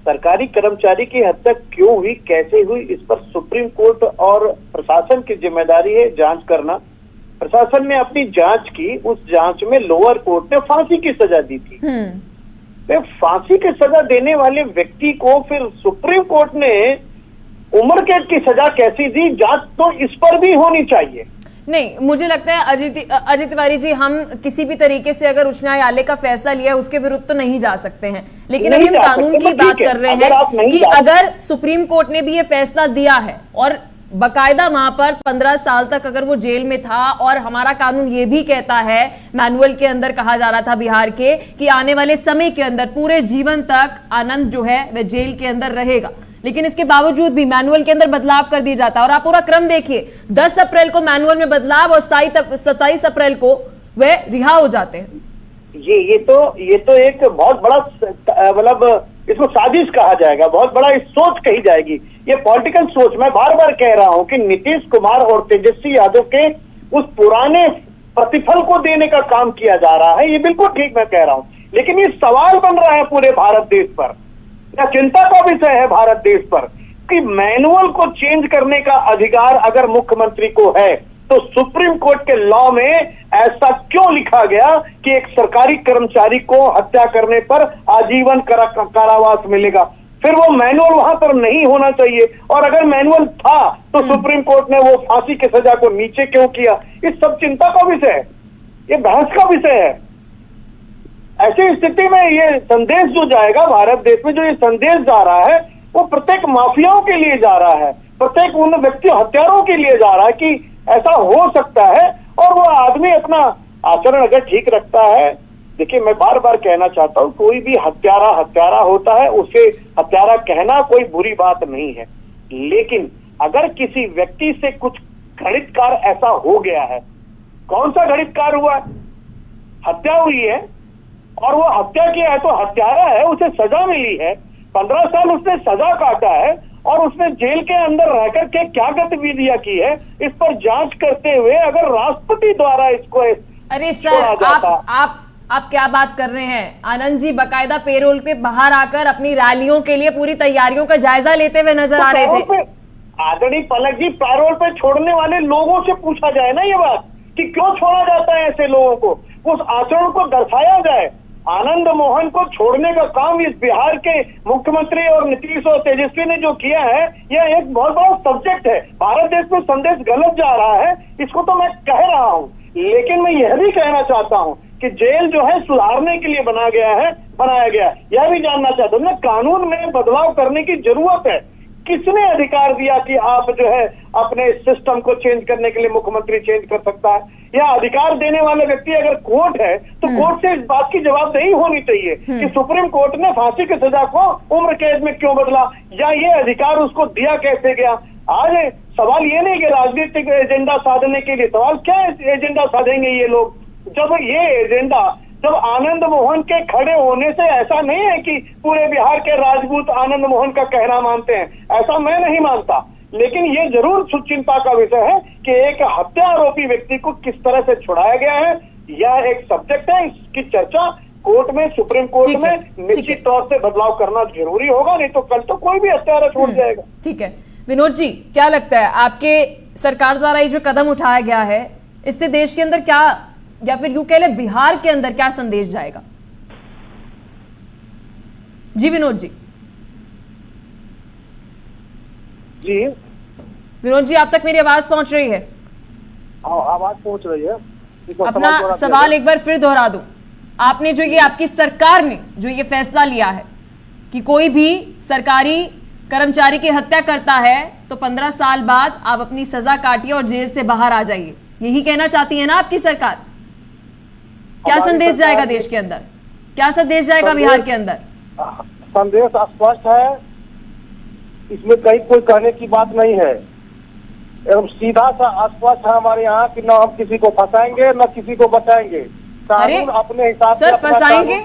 सरकारी कर्मचारी की हत्या क्यों हुई, कैसे हुई, इस पर सुप्रीम कोर्ट और प्रशासन की जिम्मेदारी है जांच करना। प्रशासन ने अपनी जांच की, उस जांच में लोअर कोर्ट ने फांसी की सजा दी थी। तो फांसी की सजा देने वाले व्यक्ति को फिर सुप्रीम कोर्ट ने उम्र कैद की सजा कैसी दी? जांच तो इस पर भी होनी चाहिए। नहीं, मुझे लगता है अजय तिवारी जी, हम किसी भी तरीके से अगर उच्च न्यायालय का फैसला लिया है उसके विरुद्ध तो नहीं जा सकते हैं, लेकिन अभी हम कानून की बात कर रहे हैं कि अगर सुप्रीम कोर्ट ने भी ये फैसला दिया है और बकायदा वहां पर 15 साल तक अगर वो जेल में था, और हमारा कानून ये भी कहता है, मैनुअल के अंदर कहा जा रहा था बिहार के, कि आने वाले समय के अंदर पूरे जीवन तक आनंद जो है वह जेल के अंदर रहेगा, लेकिन इसके बावजूद भी मैनुअल के अंदर बदलाव कर दिया जाता है। और आप पूरा क्रम देखिए, 10 अप्रैल को मैनुअल में बदलाव और 27 अप्रैल को वह रिहा हो जाते हैं। ये तो एक बहुत बड़ा मतलब इसको साजिश कहा जाएगा, बहुत बड़ा इस सोच कही जाएगी, ये पॉलिटिकल सोच। मैं बार बार कह रहा हूं कि नीतीश कुमार और तेजस्वी यादव के उस पुराने प्रतिफल को देने का काम किया जा रहा है, ये बिल्कुल ठीक मैं कह रहा हूं, लेकिन ये सवाल बन रहा है पूरे भारत देश पर, या चिंता का विषय है भारत देश पर कि मैनुअल को चेंज करने का अधिकार अगर मुख्यमंत्री को है तो सुप्रीम कोर्ट के लॉ में ऐसा क्यों लिखा गया कि एक सरकारी कर्मचारी को हत्या करने पर आजीवन कारावास मिलेगा? फिर वो मैनुअल वहां पर नहीं होना चाहिए, और अगर मैनुअल था तो सुप्रीम कोर्ट ने वो फांसी की सजा को नीचे क्यों किया? इस सब चिंता का विषय है, ये बहस का विषय है। ऐसी स्थिति में ये संदेश जो जाएगा भारत देश में, जो ये संदेश जा रहा है वो प्रत्येक माफियाओं के लिए जा रहा है, प्रत्येक उन व्यक्ति हत्यारों के लिए जा रहा है कि ऐसा हो सकता है, और वो आदमी अपना आचरण अगर ठीक रखता है। देखिए, मैं बार बार कहना चाहता हूं, कोई भी हत्यारा होता है, उसे हत्यारा कहना कोई बुरी बात नहीं है, लेकिन अगर किसी व्यक्ति से कुछ घृणितकार ऐसा हो गया है, कौन सा घृणितकार हुआ है? हत्या हुई है और वो हत्या किया है तो हत्यारा है, उसे सजा मिली है, 15 साल उसने सजा काटा है, और उसने जेल के अंदर रहकर के क्या गतिविधियां की है इस पर जांच करते हुए अगर राष्ट्रपति द्वारा इसको अरे सर, आप क्या बात कर रहे हैं? आनंद जी बकायदा पेरोल पे बाहर आकर अपनी रैलियों के लिए पूरी तैयारियों का जायजा लेते हुए नजर आ रहे थे। आदरणीय पलक जी, पैरोल पे छोड़ने वाले लोगों से पूछा जाए ना ये बात कि क्यों छोड़ा जाता है ऐसे लोगों को, उस आचरण को दर्शाया जाए। आनंद मोहन को छोड़ने का काम इस बिहार के मुख्यमंत्री और नीतीश और तेजस्वी ने जो किया है, यह एक बहुत बड़ा सब्जेक्ट है। भारत देश में संदेश गलत जा रहा है, इसको तो मैं कह रहा हूं, लेकिन मैं यह भी कहना चाहता हूं कि जेल जो है सुधारने के लिए बनाया गया, यह भी जानना चाहता हूं, कानून में बदलाव करने की जरूरत है। किसने अधिकार दिया कि आप जो है अपने सिस्टम को चेंज करने के लिए मुख्यमंत्री चेंज कर सकता है? या अधिकार देने वाले व्यक्ति अगर कोर्ट है तो कोर्ट से इस बात की जवाबदेही होनी चाहिए कि सुप्रीम कोर्ट ने फांसी की सजा को उम्र कैद में क्यों बदला, या ये अधिकार उसको दिया कैसे गया? आज सवाल ये नहीं कि राजनीतिक एजेंडा साधने के लिए, सवाल क्या एजेंडा साधेंगे ये लोग? जब ये एजेंडा जब आनंद मोहन के खड़े होने से, ऐसा नहीं है कि पूरे बिहार के राजपूत आनंद मोहन का कहना मानते हैं, ऐसा मैं नहीं मानता, लेकिन ये जरूर चिंता का विषय है कि एक हत्या आरोपी व्यक्ति को किस तरह से छुड़ाया गया है। यह एक सब्जेक्ट है, इसकी चर्चा कोर्ट में, सुप्रीम कोर्ट में निश्चित तौर से बदलाव करना जरूरी होगा, नहीं तो कल तो कोई भी हत्यारा छोड़ जाएगा। ठीक है विनोद जी, क्या लगता है आपके सरकार द्वारा ये जो कदम उठाया गया है, इससे देश के अंदर क्या, या फिर यूं कह ले बिहार के अंदर क्या संदेश जाएगा? जी विनोद जी। जी विनोद जी, आप तक मेरी आवाज पहुंच रही है? आवाज पहुंच रही है। अपना सवाल एक बार फिर दोहरा दूं। आपने जो ये, आपकी सरकार ने जो ये फैसला लिया है कि कोई भी सरकारी कर्मचारी की हत्या करता है तो 15 साल बाद आप अपनी सजा काटिए और जेल से बाहर आ जाइए, यही कहना चाहती है ना आपकी सरकार? क्या संदेश जाएगा देश के अंदर, क्या संदेश जाएगा बिहार के अंदर? संदेश स्पष्ट है, इसमें कहीं कोई कहने की बात नहीं है, एकदम सीधा सा स्पष्ट है हमारे यहाँ कि न हम किसी को फंसाएंगे न किसी को बचाएंगे। अरे अपने हिसाब से फंसाएंगे?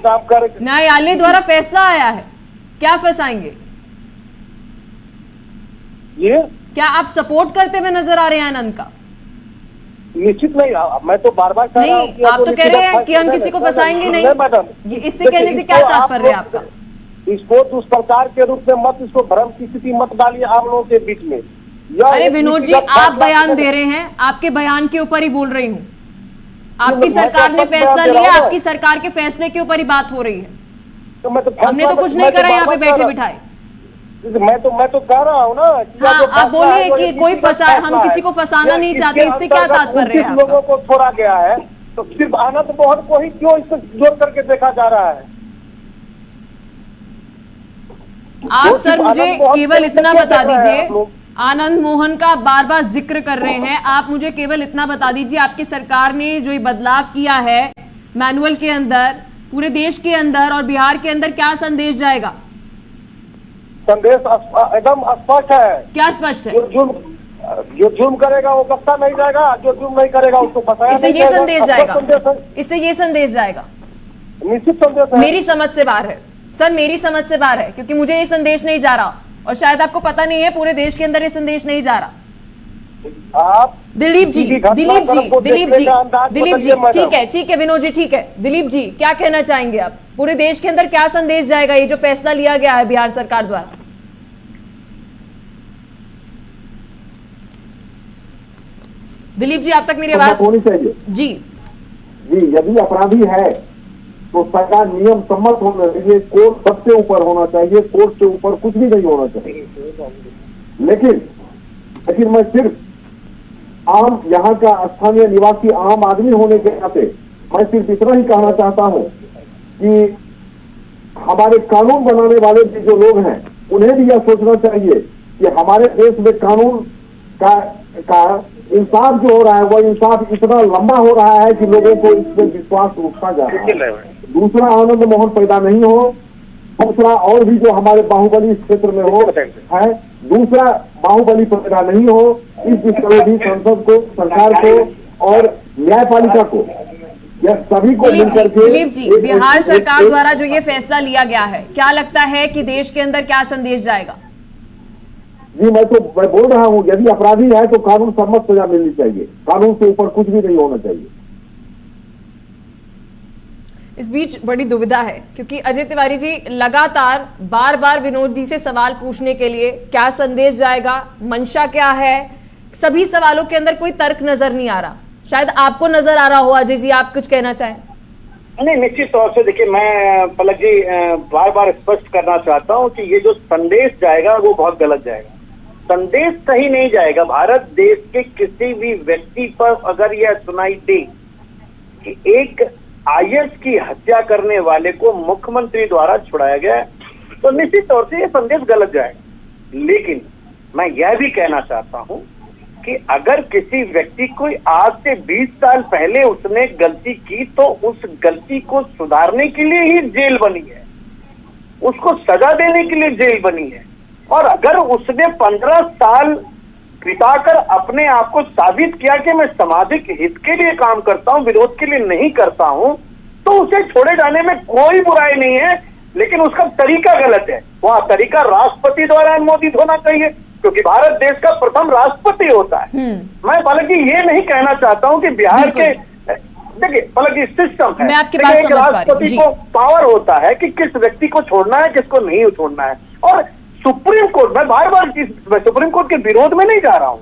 न्यायालय द्वारा फैसला आया है, क्या फंसाएंगे? ये क्या आप सपोर्ट करते हुए नजर आ रहे हैं आनंद का? निश्चित नहीं, मैं तो बार बार नहीं, आप तो कह रहे हैं कि हम किसी को फंसाएंगे नहीं, मैडम। इससे कहने से क्या तात्पर्य है आपका? इसको दुष्प्रचार के रूप में मत, इसको भ्रम की स्थिति मत डालिए आप लोगों के बीच में। अरे विनोद जी, आप बयान दे रहे हैं, आपके बयान के ऊपर ही बोल रही हूँ। आपकी सरकार ने फैसला लिया, आपकी सरकार के फैसले के ऊपर ही बात हो रही है, हमने तो कुछ नहीं करा यहाँ पे बैठे बिठाए। मैं तो कह रहा हूँ ना। हाँ, आप बोलिए कि कोई हम किसी को फंसाना नहीं चाहते, इससे क्या तात्पर्य है? लोगों को छोड़ा गया है तो सिर्फ आनंद मोहन को ही क्यों इसको जोड़ करके देखा जा रहा है? आप सर मुझे केवल इतना बता दीजिए, आनंद मोहन का बार बार जिक्र कर रहे हैं, आप मुझे केवल इतना बता दीजिए, आपकी सरकार ने जो ये बदलाव किया है मैनुअल के अंदर, पूरे देश के अंदर और बिहार के अंदर क्या संदेश जाएगा? संदेश एकदम स्पष्ट है। क्या स्पष्ट है? जो जुर्म करेगा वो बख्शा नहीं जाएगा, जो जुर्म नहीं करेगा उसको फंसाया इससे ये संदेश जाएगा, इससे ये संदेश जाएगा। निश्चित संदेश है। मेरी समझ से बाहर है सर, मेरी समझ से बाहर है, क्योंकि मुझे ये संदेश नहीं जा रहा और शायद आपको पता नहीं है पूरे देश के अंदर ये संदेश नहीं जा रहा। आप दिलीप जी, किसी भी दिलीप जी, घटनाक्रम को दिलीप देखने जी, का अंदाज दिलीप जी, बदलिए, ठीक है विनोद जी, ठीक है दिलीप जी, क्या कहना चाहेंगे आप? पूरे देश के अंदर क्या संदेश जाएगा ये जो फैसला लिया गया है बिहार सरकार द्वारा? दिलीप जी, आप तक मेरी आवाज होनी चाहिए जी? जी, यदि अपराधी है तो सरकार नियम सम्मत होना चाहिए, कोर्ट सबसे ऊपर होना चाहिए, कोर्ट से ऊपर कुछ भी नहीं होना चाहिए। लेकिन मैं सिर्फ आम यहाँ का स्थानीय निवासी आम आदमी होने के नाते मैं सिर्फ इतना ही कहना चाहता हूँ कि हमारे कानून बनाने वाले भी जो लोग हैं उन्हें भी यह सोचना चाहिए कि हमारे देश में कानून का इंसाफ जो हो रहा है वह इंसाफ इतना लंबा हो रहा है कि लोगों को इसमें विश्वास उठता जा रहा है। दूसरा आनंद मोहन पैदा नहीं हो, दूसरा और भी जो हमारे बाहुबली इस क्षेत्र में हो है, दूसरा बाहुबली पैदा नहीं हो, इस विषय में भी संसद को, सरकार को और न्यायपालिका को, यह सभी को मिलकर के दिलीप जी, बिहार सरकार द्वारा जो ये फैसला लिया गया है, क्या लगता है कि देश के अंदर क्या संदेश जाएगा? जी, मैं बोल रहा हूँ, यदि अपराधी है तो कानून सम्मत सजा मिलनी चाहिए, कानून से ऊपर कुछ भी नहीं होना चाहिए। इस बीच बड़ी दुविधा है, क्योंकि अजय तिवारी जी लगातार बार बार विनोद जी से सवाल पूछने के लिए क्या संदेश जाएगा, मंशा क्या है, सभी सवालों के अंदर कोई तर्क नजर नहीं आ रहा। शायद आपको नजर आ रहा हो। अजय जी, आप कुछ कहना चाहें? नहीं, निश्चित तौर से देखिए, मैं पलक जी बार बार स्पष्ट करना चाहता हूं कि ये जो संदेश जाएगा वो बहुत गलत जाएगा। संदेश सही नहीं जाएगा। भारत देश के किसी भी व्यक्ति पर अगर यह सुनाई दे कि एक आईएएस की हत्या करने वाले को मुख्यमंत्री द्वारा छुड़ाया गया है, तो निश्चित तौर से यह संदेश गलत जाएगा। लेकिन मैं यह भी कहना चाहता हूं कि अगर किसी व्यक्ति को आज से 20 साल पहले उसने गलती की तो उस गलती को सुधारने के लिए ही जेल बनी है, उसको सजा देने के लिए जेल बनी है। और अगर उसने 15 साल बिताकर अपने आप को साबित किया कि मैं सामाजिक हित के लिए काम करता हूं, विरोध के लिए नहीं करता हूं, तो उसे छोड़े जाने में कोई बुराई नहीं है। लेकिन उसका तरीका गलत है। वह तरीका राष्ट्रपति द्वारा अनुमोदित होना चाहिए, क्योंकि भारत देश का प्रथम राष्ट्रपति होता है। मैं हालांकि ये नहीं कहना चाहता हूं कि बिहार के, देखिए पलक जी, सिस्टम है, एक राष्ट्रपति को पावर होता है कि किस व्यक्ति को छोड़ना है, किसको नहीं छोड़ना है। और सुप्रीम कोर्ट, मैं बार बार सुप्रीम कोर्ट के विरोध में नहीं जा रहा हूं,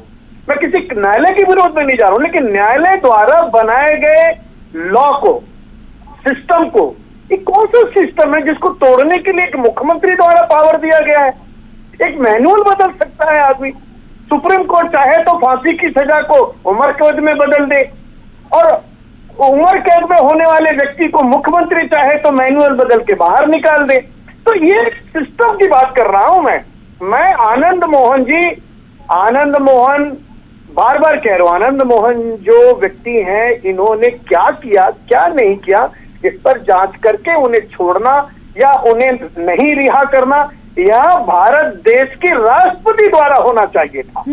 मैं किसी न्यायालय के विरोध में नहीं जा रहा हूं, लेकिन न्यायालय द्वारा बनाए गए लॉ को, सिस्टम को, ये कौन सा सिस्टम है जिसको तोड़ने के लिए एक मुख्यमंत्री द्वारा पावर दिया गया है? एक मैनुअल बदल सकता है आदमी। सुप्रीम कोर्ट चाहे तो फांसी की सजा को उम्र कैद में बदल दे, और उम्र कैद में होने वाले व्यक्ति को मुख्यमंत्री चाहे तो मैनुअल बदल के बाहर निकाल दे। तो ये सिस्टम की बात कर रहा हूं मैं आनंद मोहन जी, आनंद मोहन, बार बार कह रहा हूं, आनंद मोहन जो व्यक्ति हैं, इन्होंने क्या किया क्या नहीं किया, इस पर जांच करके उन्हें छोड़ना या उन्हें नहीं रिहा करना, यह भारत देश के राष्ट्रपति द्वारा होना चाहिए था।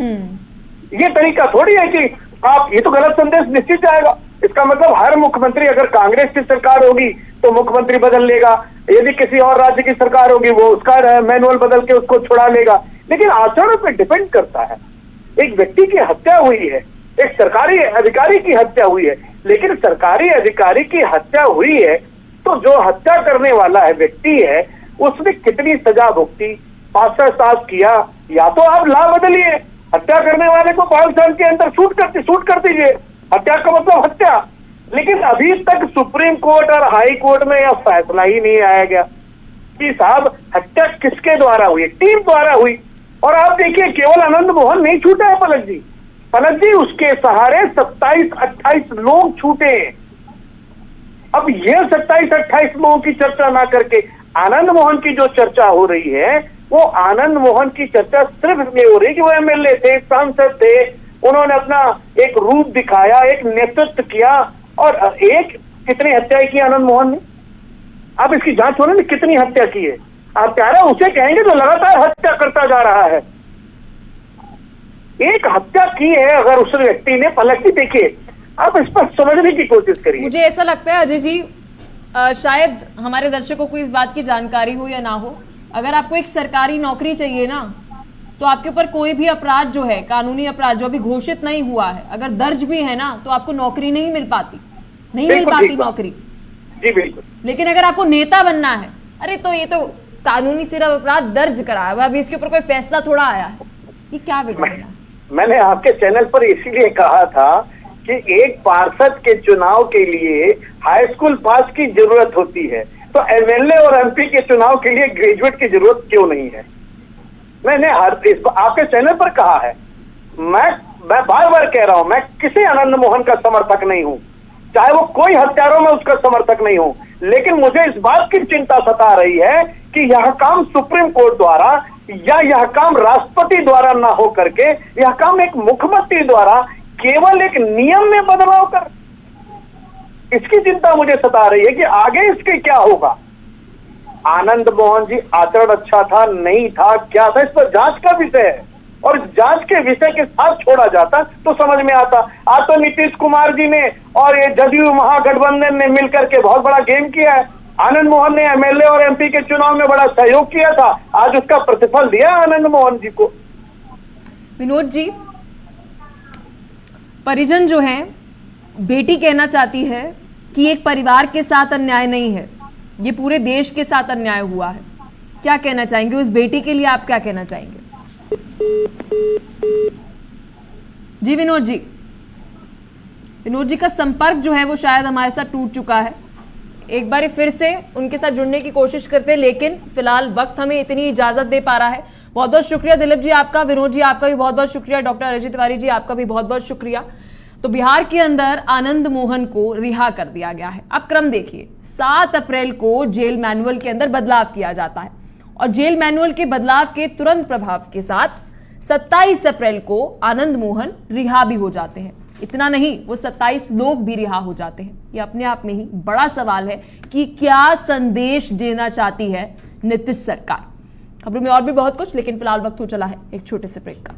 ये तरीका थोड़ी है कि आप, ये तो गलत संदेश निश्चित जाएगा। इसका मतलब हर मुख्यमंत्री, अगर कांग्रेस की सरकार होगी तो मुख्यमंत्री बदल लेगा, यदि किसी और राज्य की सरकार होगी वो उसका मैनुअल बदल के उसको छुड़ा लेगा। लेकिन आचरण पे डिपेंड करता है। एक व्यक्ति की हत्या हुई है, एक सरकारी अधिकारी की हत्या हुई है, लेकिन सरकारी अधिकारी की हत्या हुई है तो जो हत्या करने वाला है व्यक्ति है, उसने कितनी सजा भुगती, 5 साल किया, या तो आप ला बदलिए, हत्या करने वाले को 5 साल के अंदर शूट कर दीजिए, हत्या का मतलब हत्या। लेकिन अभी तक सुप्रीम कोर्ट और हाई कोर्ट में यह फैसला ही नहीं आया गया कि साहब हत्या किसके द्वारा हुई, टीम द्वारा हुई। और आप देखिए, केवल आनंद मोहन नहीं छूटा है पलक जी, उसके सहारे 27-28 लोग छूटे। अब ये 27-28 लोगों की चर्चा ना करके आनंद मोहन की जो चर्चा हो रही है, वो आनंद मोहन की चर्चा सिर्फ ये हो रही कि वो एमएलए थे, सांसद थे, उन्होंने अपना एक रूप दिखाया, एक नेतृत्व किया। और एक कितनी हत्याएं की आनंद मोहन ने, आप इसकी जांच हो रही, कितनी हत्या की है? आप कह रहे उसे कहेंगे जो लगातार हत्या करता जा रहा है। एक हत्या की है अगर उस व्यक्ति ने, पलक जी देखिए, आप इस पर समझने की कोशिश करिए। मुझे ऐसा लगता है अजय जी, शायद हमारे दर्शकों को इस बात की जानकारी हो या ना हो, अगर आपको एक सरकारी नौकरी चाहिए ना, तो आपके ऊपर कोई भी अपराध जो है, कानूनी अपराध जो अभी घोषित नहीं हुआ है, अगर दर्ज भी है ना, तो आपको नौकरी नहीं मिल पाती, नौकरी। जी बिल्कुल। लेकिन अगर आपको नेता बनना है, अरे तो ये तो कानूनी सिर्फ अपराध दर्ज कराया हुआ, अभी इसके ऊपर कोई फैसला थोड़ा आया है, ये क्या बिगड़ना? मैंने आपके चैनल पर इसीलिए कहा था कि एक पार्षद के चुनाव के लिए हाई स्कूल पास की जरूरत होती है, तो एमएलए और एमपी के चुनाव के लिए ग्रेजुएट की जरूरत क्यों नहीं है? मैंने आपके चैनल पर कहा है, मैं बार बार कह रहा हूं, मैं किसी आनंद मोहन का समर्थक नहीं हूं, चाहे वो कोई हत्यारों में उसका समर्थक नहीं हूं, लेकिन मुझे इस बात की चिंता सता रही है कि यह काम सुप्रीम कोर्ट द्वारा या यह काम राष्ट्रपति द्वारा ना हो करके यह काम एक मुख्यमंत्री द्वारा केवल एक नियम में बदलाव कर, इसकी चिंता मुझे सता रही है कि आगे इसके क्या होगा। आनंद मोहन जी आचरण अच्छा था, नहीं था, क्या था, इस पर जांच का विषय है, और जांच के विषय के साथ छोड़ा जाता तो समझ में आता। आज तो नीतीश कुमार जी ने और ये जदयू महागठबंधन ने मिलकर के बहुत बड़ा गेम किया है। आनंद मोहन ने एमएलए और एमपी के चुनाव में बड़ा सहयोग किया था, आज उसका प्रतिफल दिया आनंद मोहन जी को। विनोद जी, परिजन जो है, बेटी कहना चाहती है कि एक परिवार के साथ अन्याय नहीं है, ये पूरे देश के साथ अन्याय हुआ है, क्या कहना चाहेंगे उस बेटी के लिए? आप क्या कहना चाहेंगे? जी विनोद जी का संपर्क जो है वो शायद हमारे साथ टूट चुका है, एक बार फिर से उनके साथ जुड़ने की कोशिश करते हैं, लेकिन फिलहाल वक्त हमें इतनी इजाजत दे पा रहा है। बहुत बहुत शुक्रिया दिलीप जी आपका, विनोद जी आपका भी बहुत बहुत शुक्रिया, डॉक्टर अजय तिवारी जी आपका भी बहुत बहुत शुक्रिया। तो बिहार के अंदर आनंद मोहन को रिहा कर दिया गया है। अब क्रम देखिए, 7 अप्रैल को जेल मैनुअल के अंदर बदलाव किया जाता है और जेल मैनुअल के बदलाव के तुरंत प्रभाव के साथ 27 अप्रैल को आनंद मोहन रिहा भी हो जाते हैं। इतना नहीं, वो 27 लोग भी रिहा हो जाते हैं। ये अपने आप में ही बड़ा सवाल है कि क्या संदेश देना चाहती है नीतीश सरकार। खबरों में और भी बहुत कुछ, लेकिन फिलहाल वक्त हो चला है एक छोटे से ब्रेक का।